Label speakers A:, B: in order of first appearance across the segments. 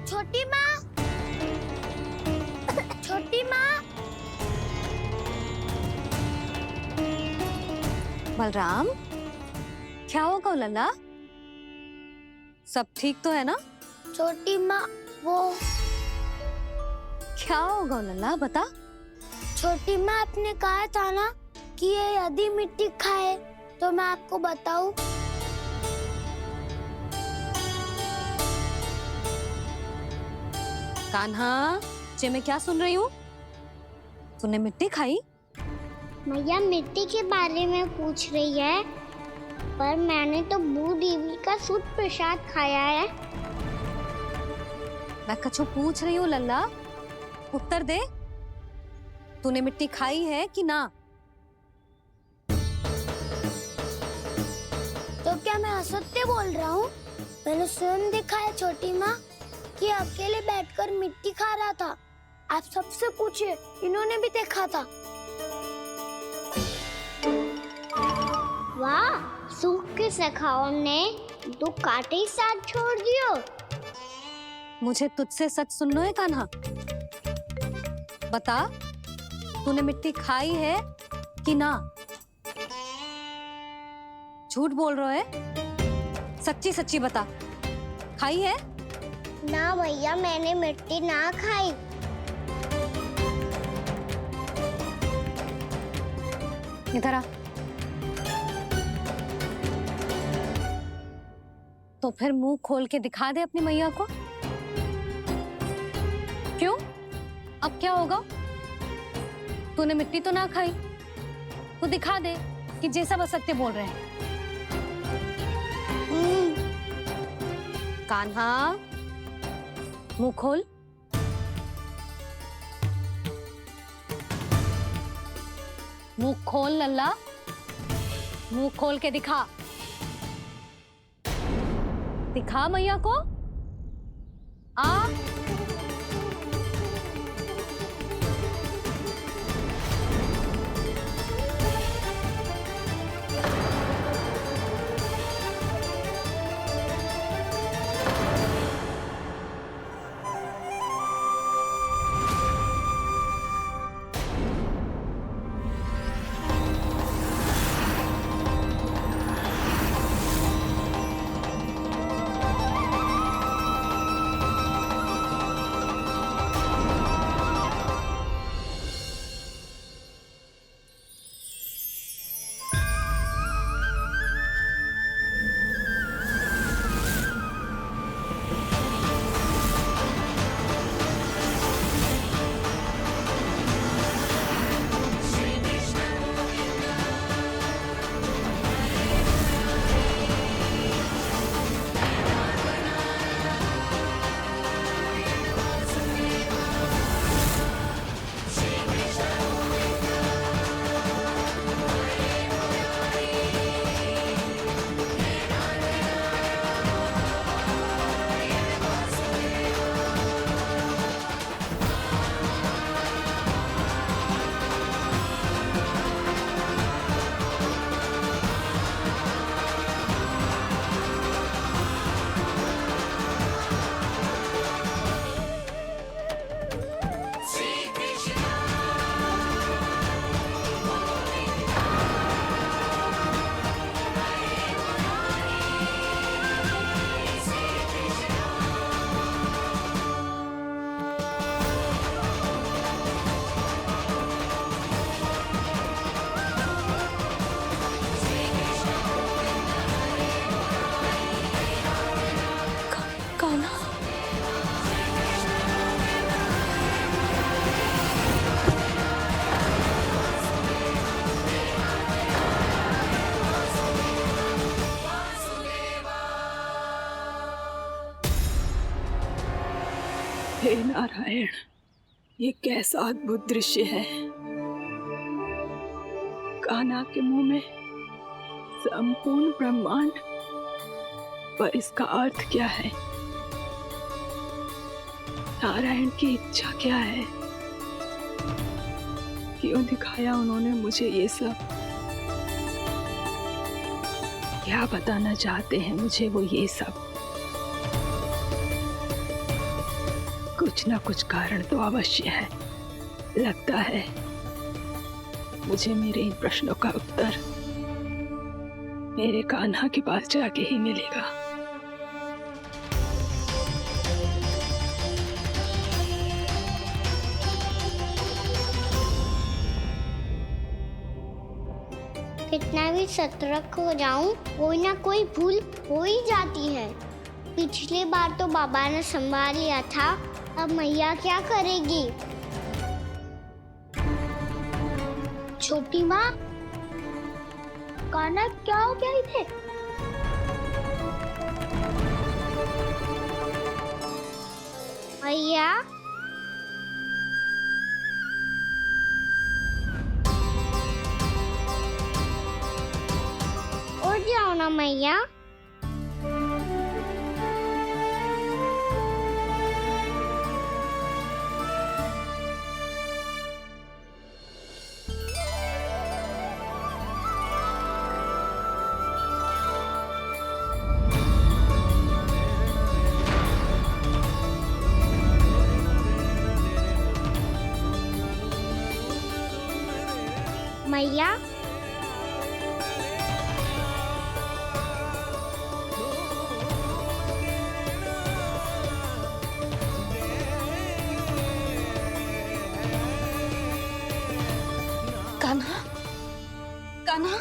A: छोटी माँ, छोटी माँ।
B: बलराम, क्या होगा लल्ला? सब ठीक तो है ना?
A: छोटी माँ, वो
B: क्या होगा लल्ला, बता।
A: छोटी माँ, आपने कहा था ना कि ये यदि मिट्टी खाए तो मैं आपको बताऊं।
B: कान्हा, जे मैं क्या सुन रही हूँ? तूने मिट्टी खाई?
A: मैया मिट्टी के बारे में पूछ रही है, पर मैंने तो भू देवी का शुद्ध प्रसाद खाया है।
B: मैं कछु पूछ रही हूँ लल्ला, उत्तर दे। तूने मिट्टी खाई है कि ना?
A: तो क्या मैं असत्य बोल रहा हूँ? मैंने स्वयं देखा है छोटी माँ कि अकेले बैठकर मिट्टी खा रहा था। आप सबसे पूछिए, इन्होंने भी देखा था। वाह, सूख के सखाओं ने दो कांटे ही साथ छोड़ दियो।
B: मुझे तुझसे सच सुनना है कान्हा। बता, तूने मिट्टी खाई है कि ना? झूठ बोल रहा है, सच्ची सच्ची बता, खाई है?
A: ना भैया, मैंने मिट्टी ना खाई।
B: इधर आ। तो फिर मुंह खोल के दिखा दे अपनी मैया को। क्यों? अब क्या होगा? तूने मिट्टी तो ना खाई, तो दिखा दे कि जैसा बस सत्य बोल रहे हैं। कान्हा, मुंह खोल। मुंह खोल लल्ला, मुंह खोल के दिखा। दिखा मैया को। आ
C: हे नारायण, ये कैसा अद्भुत दृश्य है। कान्हा के मुंह में संपूर्ण ब्रह्मांड, पर इसका अर्थ क्या है? नारायण की इच्छा क्या है? क्यों दिखाया उन्होंने मुझे ये सब? क्या बताना चाहते हैं मुझे वो ये सब? कुछ ना कुछ कारण तो अवश्य है। लगता है मुझे मेरे इन प्रश्नों का उत्तर मेरे कान्हा के पास जाके ही मिलेगा।
A: कितना भी सतर्क हो जाऊं, कोई ना कोई भूल हो ही जाती है। पिछली बार तो बाबा ने संभाल लिया था, अब मैया क्या करेगी? छोटी माँ, कान्हा क्या हो गया इधर? मैया, उठ जाओ ना मैया। मैया,
B: कान्हा, कान्हा,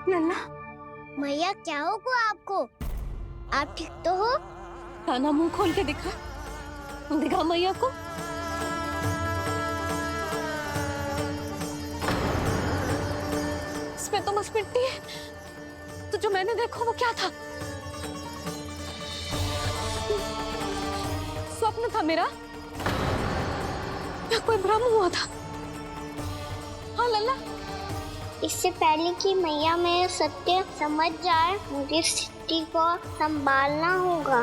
B: लल्ला,
A: मैया क्या होगा आपको? आप ठीक तो हो?
B: कान्हा मुंह खोल के दिखा, दिखा मैया को। इसमें तो बस मिट्टी है, तो जो मैंने देखा वो क्या था? स्वप्न था मेरा या कोई भ्रम हुआ था? हाँ लल्ला,
A: इससे पहले कि मैया मेरे सत्य समझ जाए, मुझे स्थिति को संभालना होगा।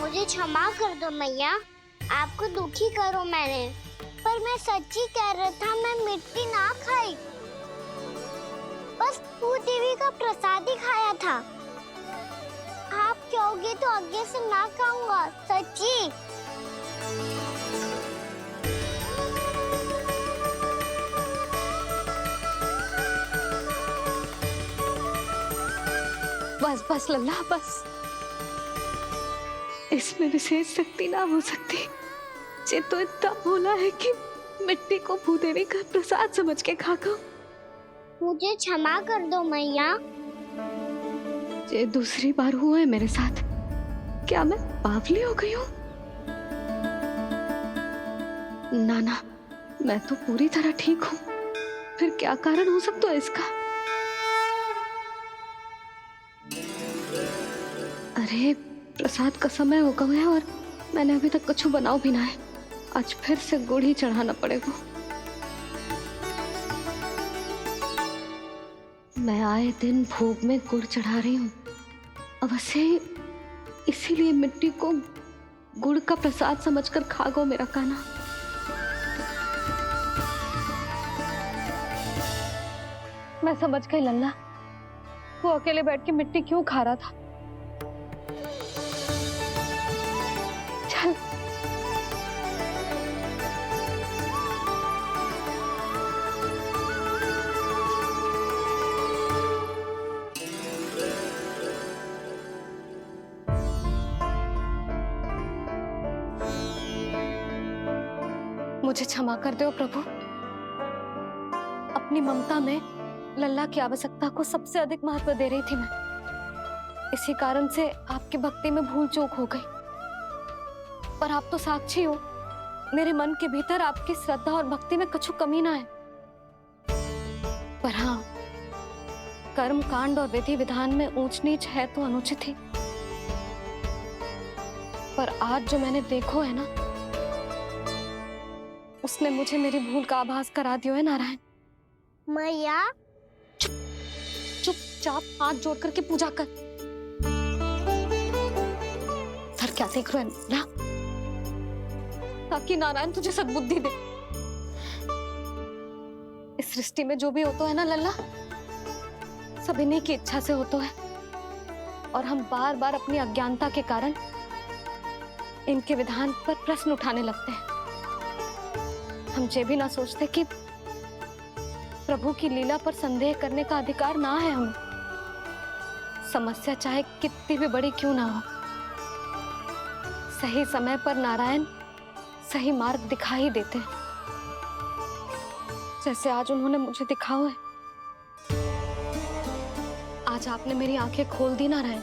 A: मुझे क्षमा कर दो मैया, आपको दुखी करो मैंने, पर मैं सच्ची कह रहा था, मैं मिट्टी ना खाई, बस भू देवी का प्रसाद ही खाया था। आप कहोगे तो आगे से ना खाऊंगा, सच्ची।
B: बस बस लल्ला, बस। इसमें विशेष शक्ति ना हो सकती। ये तो इतना भोला है कि मिट्टी को भूदेवी का प्रसाद समझ के खागा।
A: मुझे क्षमा कर दो मैया।
B: ये दूसरी बार हुआ है मेरे साथ। क्या मैं बावली हो गई हूँ? ना ना, मैं तो पूरी तरह ठीक हूँ। फिर क्या कारण हो सकता है इसका? अरे प्रसाद का समय हो गया है और मैंने अभी तक कुछ बनाओ भी ना है। आज फिर से गुड़ ही चढ़ाना पड़ेगा। मैं आए दिन भोग में गुड़ चढ़ा रही हूँ, अवश्य इसीलिए मिट्टी को गुड़ का प्रसाद समझकर खा गो मेरा कान्हा। मैं समझ गई लल्ला, वो अकेले बैठ के मिट्टी क्यों खा रहा था। चल मुझे क्षमा कर दो प्रभु। अपनी ममता में लल्ला की आवश्यकता को सबसे अधिक महत्व दे रही थी मैं। इसी कारण से आपकी भक्ति में भूल चूक हो गई। पर आप तो साक्षी हो, मेरे मन के भीतर आपकी श्रद्धा और भक्ति में कुछ कमी ना है। पर हाँ, कर्म कांड और विधि विधान में ऊंच नीच है तो अनुचित ही। पर आज जो मैंने देखो है ना, उसने मुझे मेरी भूल का आभास करा दिया है नारायण।
A: मैया,
B: चुपचाप हाथ जोड़ करके पूजा कर। सर क्या देख रहे हैं ना? ताकि नारायण तुझे सद्बुद्धि दे। इस सृष्टि में जो भी होता है ना लल्ला, सब इन्हीं की इच्छा से होता है। और हम बार बार अपनी अज्ञानता के कारण इनके विधान पर प्रश्न उठाने लगते हैं। हम ये भी ना सोचते कि प्रभु की लीला पर संदेह करने का अधिकार ना है हमें। समस्या चाहे कितनी भी बड़ी क्यों ना हो, सही समय पर नारायण सही मार्ग दिखा ही देते हैं, जैसे आज उन्होंने मुझे दिखाओ है। आज आपने मेरी आंखें खोल दी नारायण।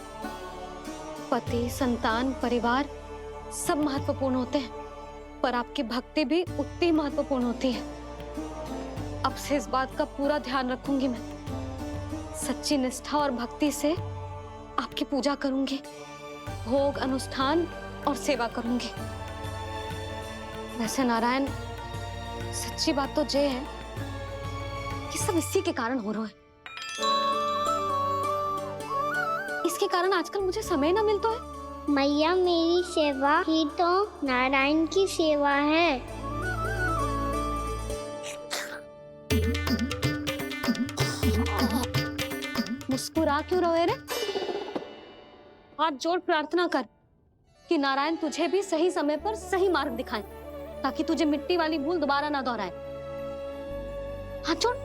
B: पति, संतान, परिवार सब महत्वपूर्ण होते हैं, पर आपकी भक्ति भी उतनी महत्वपूर्ण होती है। अब से इस बात का पूरा ध्यान रखूंगी मैं। सच्ची निष्ठा और भक्ति से आपकी पूजा करूंगी, भोग, अनुष्ठान और सेवा करूंगी। वैसे नारायण, सच्ची बात तो ये है कि सब इसी के कारण हो रहा है। इसके कारण आजकल मुझे समय ना मिलता है।
A: मैया, मेरी सेवा ही तो नारायण की सेवा है।
B: मुस्कुरा क्यों रहे रे? हाथ जोड़ प्रार्थना कर कि नारायण तुझे भी सही समय पर सही मार्ग दिखाएं, ताकि तुझे मिट्टी वाली भूल दोबारा ना दोहराए। हाथ जोड़।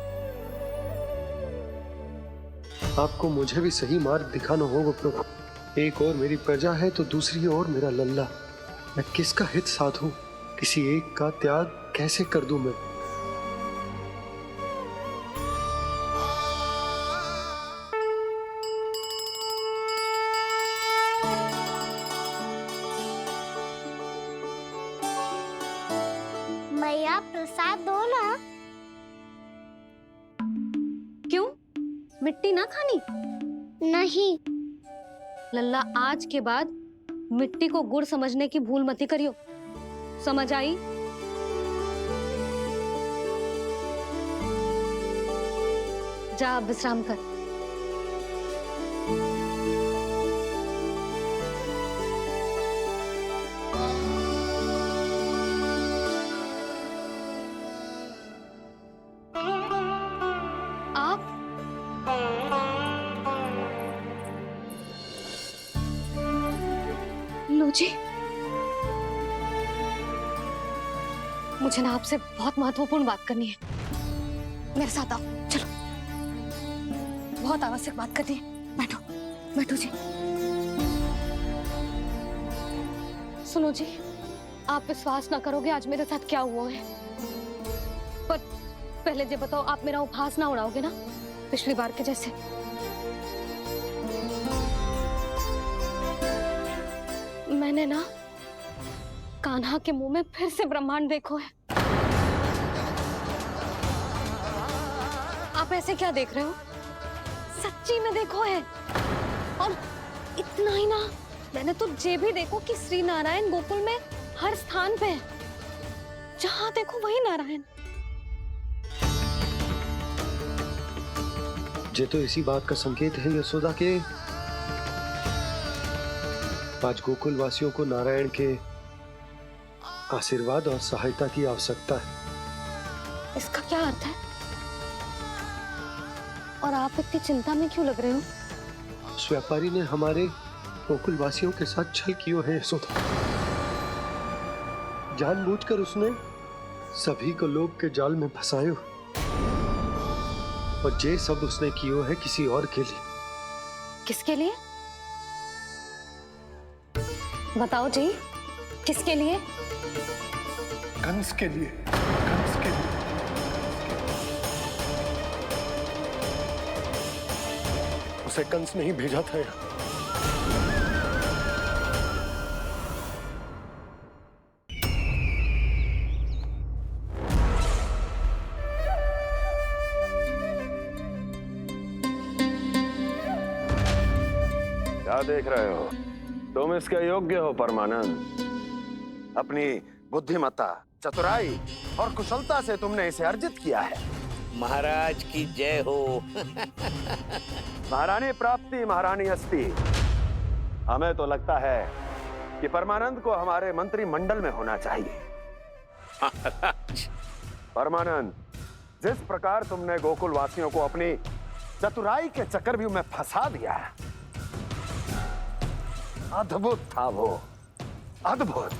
D: आपको मुझे भी सही मार्ग दिखाना होगा प्रभु। एक और मेरी प्रजा है तो दूसरी ओर मेरा लल्ला। मैं किसका हित साधूं? किसी एक का त्याग कैसे कर दूं मैं?
A: मैया, प्रसाद दो ना।
B: क्यों? मिट्टी ना खानी?
A: नहीं।
B: लल्ला, आज के बाद मिट्टी को गुड़ समझने की भूल मत करियो। समझ आई? जा अब विश्राम कर। आप लो जी, मुझे ना आपसे बहुत महत्वपूर्ण बात करनी है। मेरे साथ आओ, चलो। बहुत आवश्यक बात करनी है। बैठो, बैठो जी। सुनो जी, आप विश्वास ना करोगे आज मेरे साथ क्या हुआ है। पर पहले ये बताओ, आप मेरा उपहास ना उड़ाओगे ना, पिछली बार के जैसे? मैंने ना कान्हा के मुंह में फिर से ब्रह्मांड देखो है। आप ऐसे क्या देख रहे हो? सच्ची में देखो है। और इतना ही ना, मैंने तो ये भी देखो कि श्री नारायण गोकुल में हर स्थान पे है। जहां देखो वही नारायण।
D: ये तो इसी बात का संकेत है यशोदा के आज गोकुल वासियों को नारायण के आशीर्वाद और सहायता की आवश्यकता है।
B: इसका क्या अर्थ है? और आप इतनी चिंता में क्यों लग रहे हो?
D: उस व्यापारी ने हमारे गोकुल वासियों के साथ छल किया है यशोदा। जानबूझकर उसने सभी को लोभ के जाल में फंसायो, और ये सब उसने किया है किसी और के लिए।
B: किसके लिए? बताओ जी, किसके लिए?
D: कंस के लिए। कंस के लिए। उसे कंस ने ही भेजा था यहाँ।
E: क्या देख रहे हो? तुम इसके योग्य हो परमानंद। अपनी बुद्धिमत्ता, चतुराई और कुशलता से तुमने इसे अर्जित किया है।
F: महाराज की जय हो।
E: महारानी प्राप्ति महारानी अस्ति। हमें तो लगता है कि परमानंद को हमारे मंत्रिमंडल में होना चाहिए।
F: महाराज,
E: परमानंद, जिस प्रकार तुमने गोकुल वासियों को अपनी चतुराई के चक्रव्यूह में फंसा दिया है, अद्भुत था वो, अद्भुत।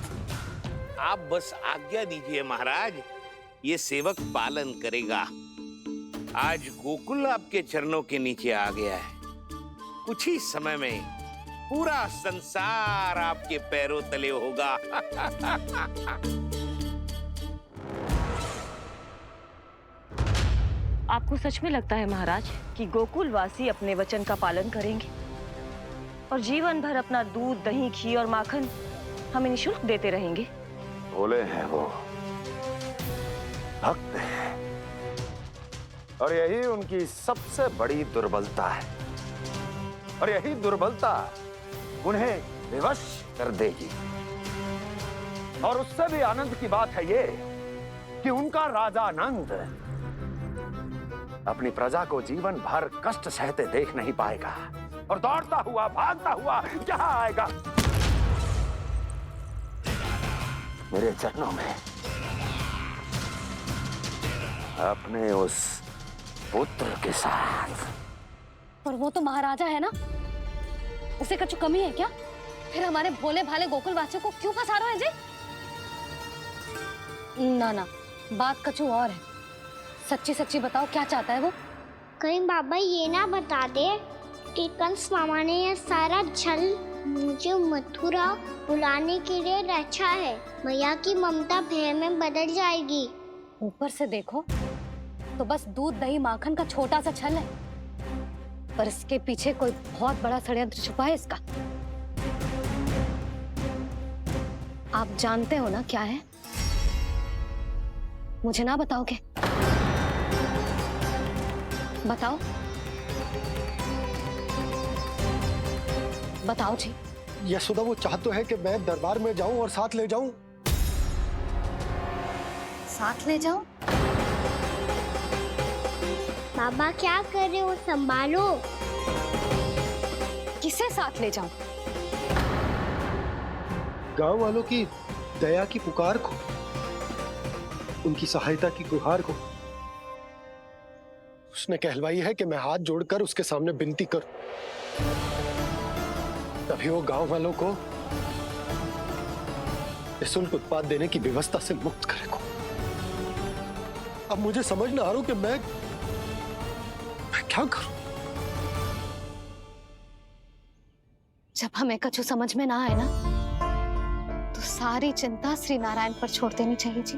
F: आप बस आज्ञा दीजिए महाराज, ये सेवक पालन करेगा। आज गोकुल आपके चरणों के नीचे आ गया है। कुछ ही समय में पूरा संसार आपके पैरों तले होगा।
G: आपको सच में लगता है महाराज कि गोकुलवासी अपने वचन का पालन करेंगे और जीवन भर अपना दूध, दही, घी और माखन हमें निःशुल्क देते रहेंगे?
E: भोले हैं वो, भक्त हैं, और यही उनकी सबसे बड़ी दुर्बलता है। और यही दुर्बलता उन्हें विवश कर देगी। और उससे भी आनंद की बात है ये कि उनका राजा नंद अपनी प्रजा को जीवन भर कष्ट सहते देख नहीं पाएगा और दौड़ता हुआ, भागता हुआ यहाँ आएगा मेरे चरणों में, अपने उस पुत्र के साथ।
B: पर वो तो महाराजा है ना, उसे कुछ कमी है क्या? फिर हमारे भोले भाले गोकुल वासियों को क्यों फंसा रहे हैं जी? ना ना, बात कछु और है। सच्ची सच्ची बताओ, क्या चाहता है वो?
A: कहीं बाबा ये ना बता दे कि कंस मामा ने यह सारा छल मुझे मथुरा बुलाने के लिए रचा है। मैया की ममता भय में बदल जाएगी।
B: ऊपर से देखो तो बस दूध, दही, माखन का छोटा सा छल है, पर इसके पीछे कोई बहुत बड़ा षड्यंत्र छुपा है इसका। आप जानते हो ना क्या है? मुझे ना बताओगे? बताओ बताओ जी।
D: यशोदा, वो चाह तो है कि मैं दरबार में जाऊं और साथ ले जाऊं।
B: साथ ले जाओ?
A: बाबा क्या कर रहे हो, संभालो।
B: किसे साथ ले जाऊं?
D: गांव वालों की दया की पुकार को, उनकी सहायता की गुहार को। उसने कहलवाई है कि मैं हाथ जोड़कर उसके सामने विनती करूं, तभी वो गांव वालों को निःशुल्क उत्पाद देने की व्यवस्था से मुक्त करेगा। अब मुझे समझ ना आ रहा कि मैं क्या करूं।
B: जब हमें कछु समझ में ना आए ना, तो सारी चिंता श्री नारायण पर छोड़ देनी चाहिए जी।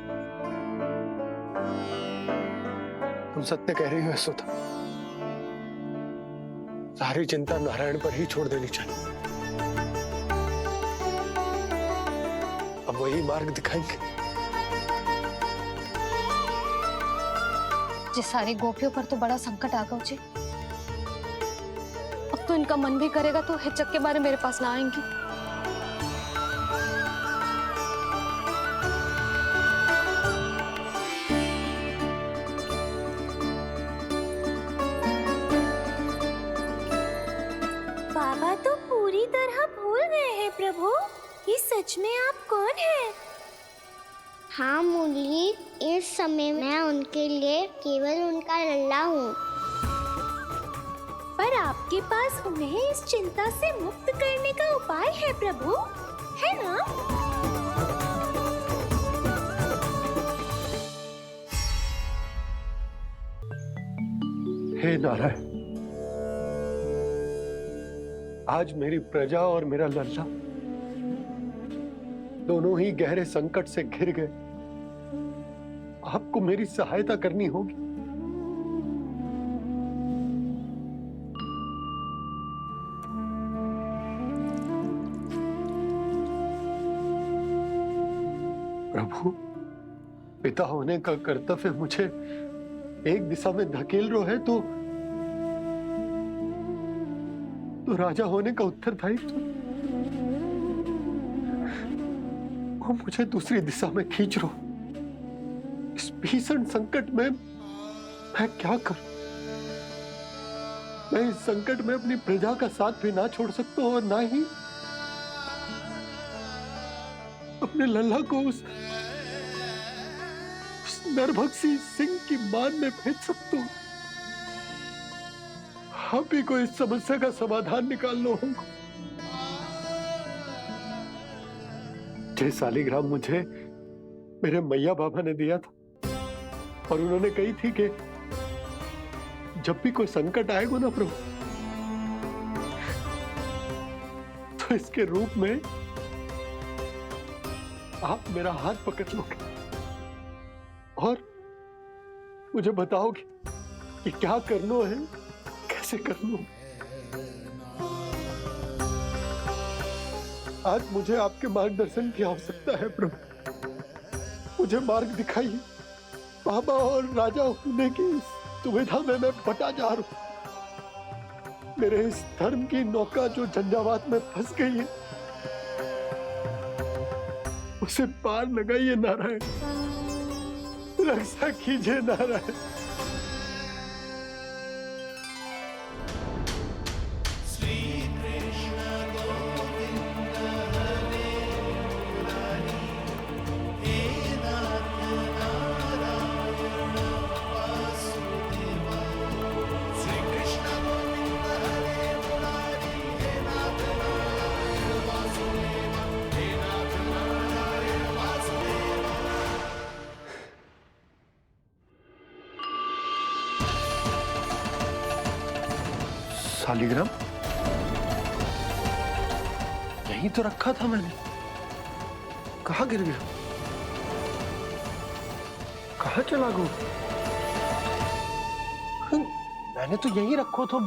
D: तुम सत्य कह रही हो यशोदा, सारी चिंता नारायण पर ही छोड़ देनी चाहिए। अब वही मार्ग दिखाएंगे।
B: जिस सारी गोपियों पर तो बड़ा संकट आ गया जी। अब तो इनका मन भी करेगा तो हिचक के बारे मेरे पास ना आएंगी।
A: बाबा तो पूरी तरह भूल गए हैं प्रभु, ये सच में आप कौन हैं? हाँ मुरली, इस समय मैं उनके लिए केवल उनका लल्ला हूँ। पर आपके पास उन्हें इस चिंता से मुक्त करने का उपाय है प्रभु, है ना?
D: हे नारायण, आज मेरी प्रजा और मेरा लल्ला दोनों ही गहरे संकट से घिर गए। आपको मेरी सहायता करनी होगी। प्रभु, पिता होने का कर्तव्य मुझे एक दिशा में धकेल रहा है तो राजा होने का उत्तरदायित्व वो मुझे दूसरी दिशा में खींच रहा। इस भीषण संकट में मैं क्या करूं? मैं इस संकट में अपनी प्रजा का साथ भी ना छोड़ सकता हूं और ना ही अपने लल्ला को उस नरभक्षी सिंह की मान में भेज सकता हूं। आप ही को इस समस्या का समाधान निकालना होगा। ये शालिग्राम मुझे मेरे मैया बाबा ने दिया था और उन्होंने कही थी कि जब भी कोई संकट आएगा ना प्रभु, तो इसके रूप में आप मेरा हाथ पकड़ लोगे और मुझे बताओगे कि क्या करना है, कैसे करना है। आज मुझे आपके मार्गदर्शन की आवश्यकता है प्रभु, मुझे मार्ग दिखाइए। बाबा और राजा होने की दुविधा में मैं बटा जा रहा हूं। मेरे इस धर्म की नौका जो झंझावात में फंस गई है, उसे पार लगाइए नारायण, रक्षा कीजिए नारायण। शालिग्राम यहीं तो रखा था मैंने, कहाँ गिर गया, कहाँ चला गया? मैंने तो यहीं रखो था।